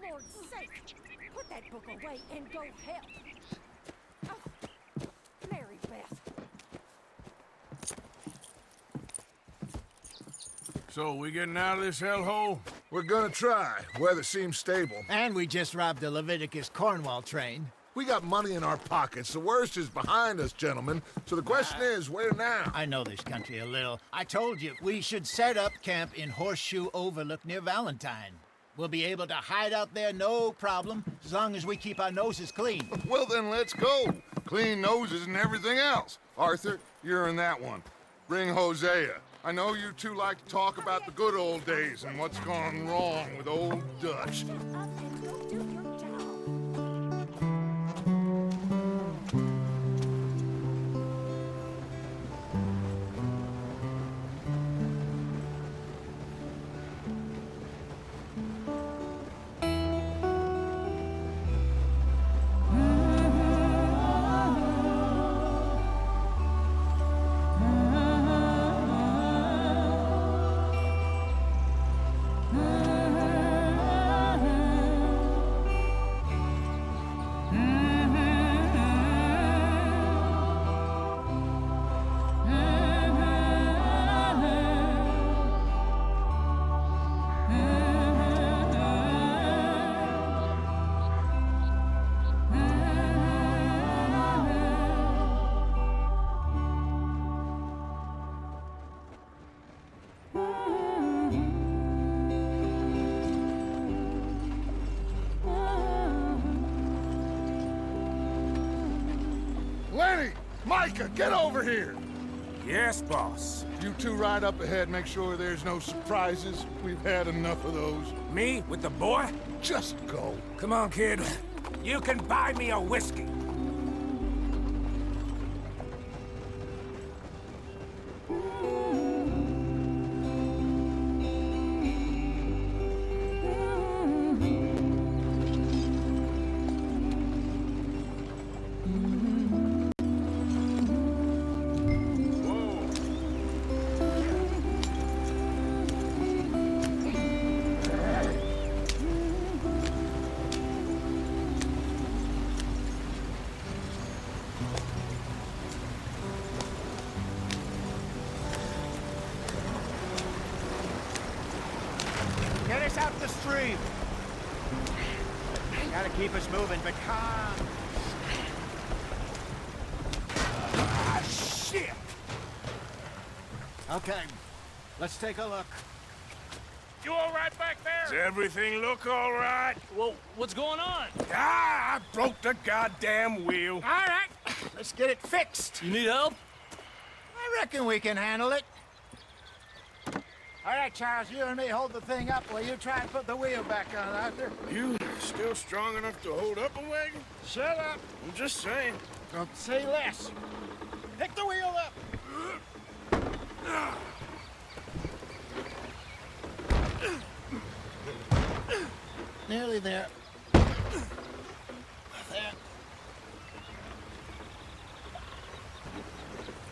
Lord's sake! Put that book away and go help. Oh, Mary Beth. So, we getting out of this hellhole? We're gonna try. Weather seems stable. And we just robbed the Leviticus Cornwall train. We got money in our pockets. The worst is behind us, gentlemen. So the question is, where now? I know this country a little. I told you, we should set up camp in Horseshoe Overlook near Valentine. We'll be able to hide out there, no problem, as long as we keep our noses clean. Well, then let's go. Clean noses and everything else. Arthur, you're in that one. Bring Hosea. I know you two like to talk about the good old days and what's gone wrong with old Dutch. Shut up and go do your job. Lenny! Micah, get over here! Yes, boss. You two ride up ahead, make sure there's no surprises. We've had enough of those. Me? With the boy? Just go. Come on, kid. You can buy me a whiskey. Get us out the stream. Gotta keep us moving, but calm. Ah, shit! Okay, let's take a look. You all right back there? Does everything look all right? Well, what's going on? Ah, I broke the goddamn wheel. All right, let's get it fixed. You need help? I reckon we can handle it. All right, Charles, you and me hold the thing up while you try and put the wheel back on, Arthur. You still strong enough to hold up a wagon? Shut up. I'm just saying. Don't say less. Pick the wheel up. Nearly there. There.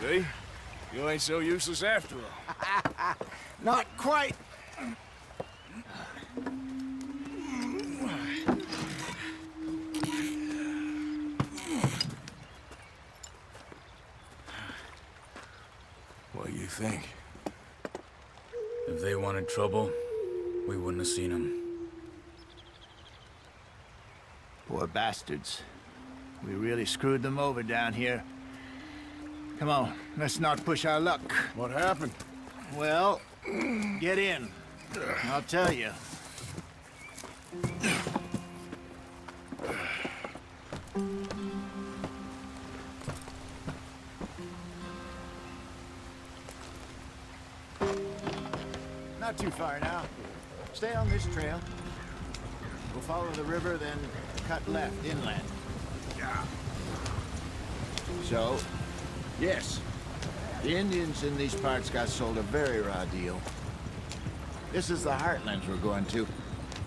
See? You ain't so useless after all. Not quite. What do you think? If they wanted trouble, we wouldn't have seen them. Poor bastards. We really screwed them over down here. Come on, let's not push our luck. What happened? Well, get in. I'll tell you. Not too far now. Stay on this trail. We'll follow the river, then cut left inland. Yeah. So, yes, the Indians in these parts got sold a very raw deal. This is the heartlands we're going to.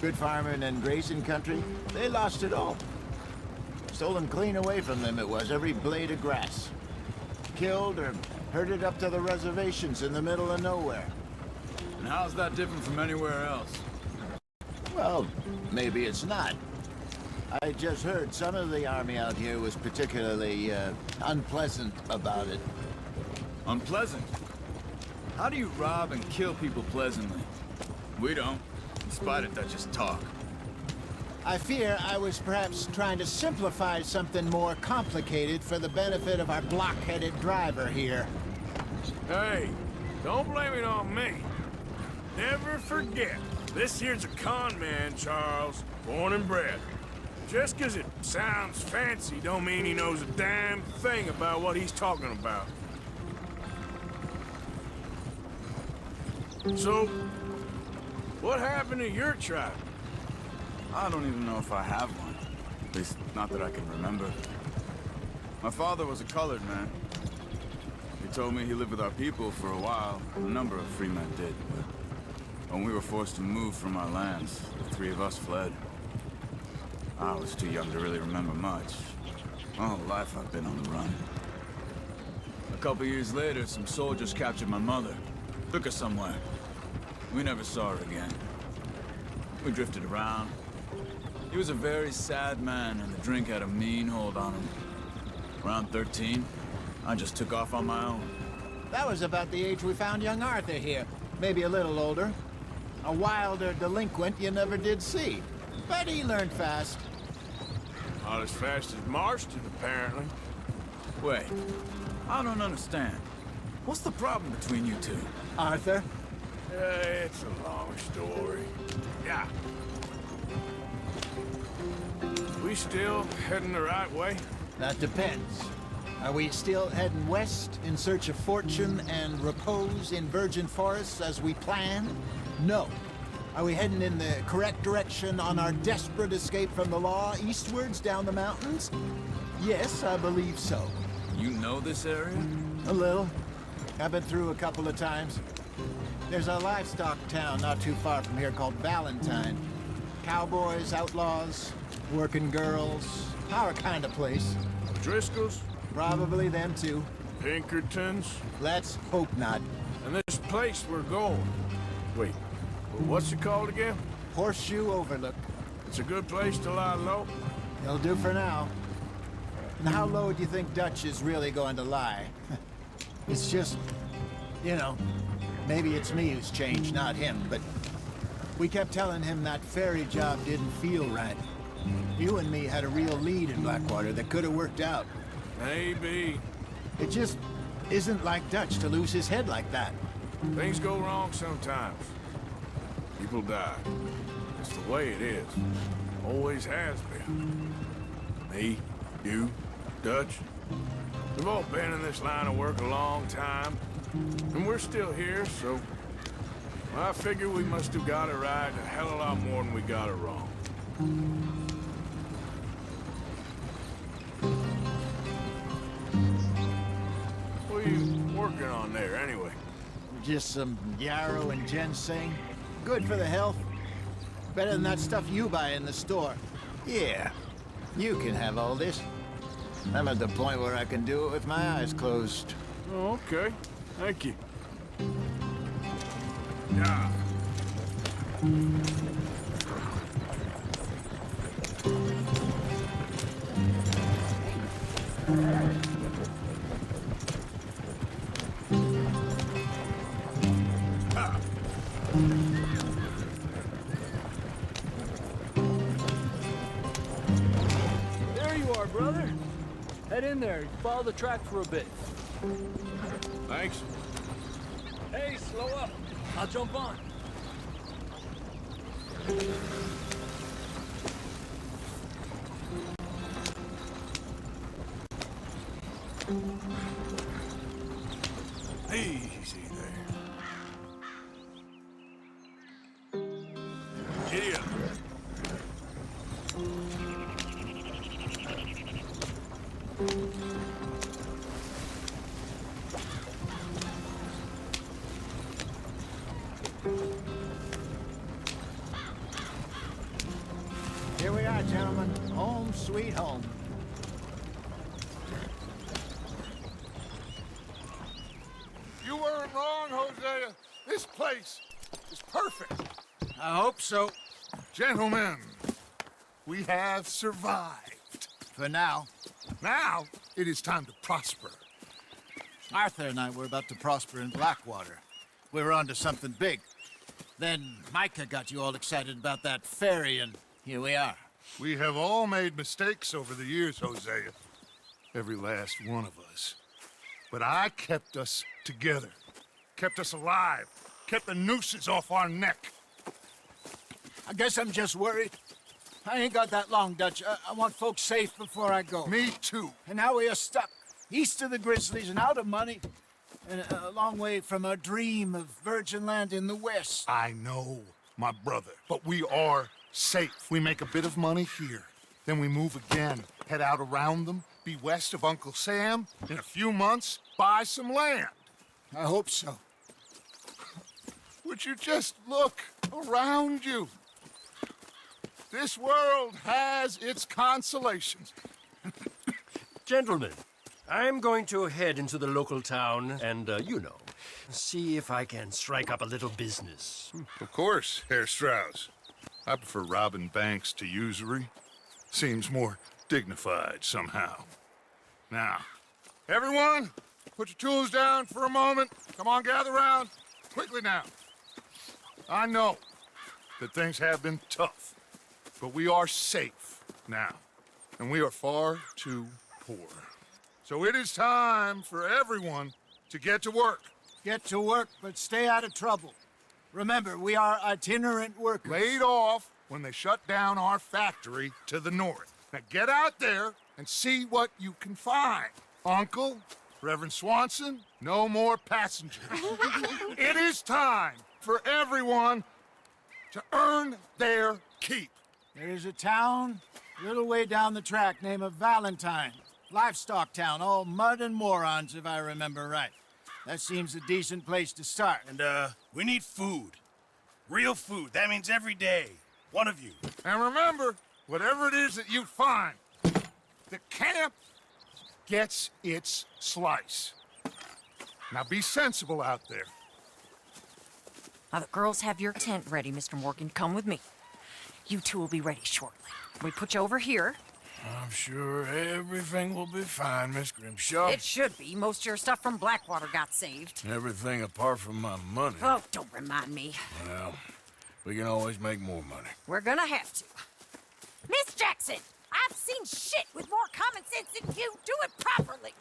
Good farming and grazing country, they lost it all. Stolen clean away from them it was, every blade of grass. Killed or herded up to the reservations in the middle of nowhere. And how's that different from anywhere else? Well, maybe it's not. I just heard some of the army out here was particularly, unpleasant about it. Unpleasant? How do you rob and kill people pleasantly? We don't, in spite of Dutch's talk. I fear I was perhaps trying to simplify something more complicated for the benefit of our block-headed driver here. Hey, don't blame it on me. Never forget, this here's a con man, Charles, born and bred. Just 'cause it sounds fancy don't mean he knows a damn thing about what he's talking about. So, what happened to your tribe? I don't even know if I have one. At least, not that I can remember. My father was a colored man. He told me he lived with our people for a while. A number of free men did, but when we were forced to move from our lands, the three of us fled. I was too young to really remember much. My whole life I've been on the run. A couple years later, some soldiers captured my mother. Took her somewhere. We never saw her again. We drifted around. He was a very sad man, and the drink had a mean hold on him. Around 13, I just took off on my own. That was about the age we found young Arthur here. Maybe a little older. A wilder delinquent you never did see. But he learned fast. Not as fast as Marston, apparently. Wait, I don't understand. What's the problem between you two? Arthur? It's a long story. Yeah. We still heading the right way? That depends. Are we still heading west in search of fortune and repose in virgin forests as we planned? No. Are we heading in the correct direction on our desperate escape from the law eastwards down the mountains? Yes, I believe so. You know this area? A little. I've been through a couple of times. There's a livestock town not too far from here called Valentine. Cowboys, outlaws, working girls, our kind of place. Driscoll's? Probably them too. Pinkertons? Let's hope not. And this place we're going. Wait, what's it called again? Horseshoe Overlook. It's a good place to lie low? It'll do for now. And how low do you think Dutch is really going to lie? It's just, you know, maybe it's me who's changed, not him, but we kept telling him that ferry job didn't feel right. You and me had a real lead in Blackwater that could have worked out. Maybe. It just isn't like Dutch to lose his head like that. Things go wrong sometimes. People die. It's the way it is. Always has been. Me, you, Dutch. We've all been in this line of work a long time. And we're still here, so... I figure we must have got it right a hell of a lot more than we got it wrong. What are you working on there, anyway? Just some yarrow and ginseng. Good for the health. Better than that stuff you buy in the store. Yeah, you can have all this. I'm at the point where I can do it with my eyes closed. Oh, okay. Thank you. Yeah. There you are, brother. Head in there. Follow the track for a bit. Thanks. Hey, slow up. I'll jump on. Easy there. Giddy up. Here we are, gentlemen. Home sweet home. You weren't wrong, Hosea. This place is perfect. I hope so. Gentlemen, we have survived. For now, Now, it is time to prosper. Arthur and I were about to prosper in Blackwater. We were onto something big. Then Micah got you all excited about that ferry, and here we are. We have all made mistakes over the years, Hosea. Every last one of us. But I kept us together. Kept us alive. Kept the nooses off our neck. I guess I'm just worried. I ain't got that long, Dutch. I want folks safe before I go. Me too. And now we are stuck, east of the Grizzlies and out of money, and a long way from our dream of virgin land in the west. I know, my brother. But we are safe. We make a bit of money here. Then we move again. Head out around them. Be west of Uncle Sam. In a few months, buy some land. I hope so. Would you just look around you? This world has its consolations. Gentlemen, I'm going to head into the local town and, see if I can strike up a little business. Of course, Herr Strauss. I prefer robbing banks to usury. Seems more dignified somehow. Now, everyone, put your tools down for a moment. Come on, gather round. Quickly now. I know that things have been tough. But we are safe now, and we are far too poor. So it is time for everyone to get to work. Get to work, but stay out of trouble. Remember, we are itinerant workers. Laid off when they shut down our factory to the north. Now get out there and see what you can find. Uncle, Reverend Swanson, no more passengers. It is time for everyone to earn their keep. There is a town a little way down the track named Valentine. Livestock town, all mud and morons, if I remember right. That seems a decent place to start. And, we need food. Real food. That means every day. One of you. And remember, whatever it is that you find, the camp gets its slice. Now be sensible out there. Now the girls have your tent ready, Mr. Morgan. Come with me. You two will be ready shortly. We put you over here. I'm sure everything will be fine, Miss Grimshaw. It should be. Most of your stuff from Blackwater got saved. Everything apart from my money. Oh, don't remind me. Well, we can always make more money. We're gonna have to. Miss Jackson, I've seen shit with more common sense than you. Do it properly.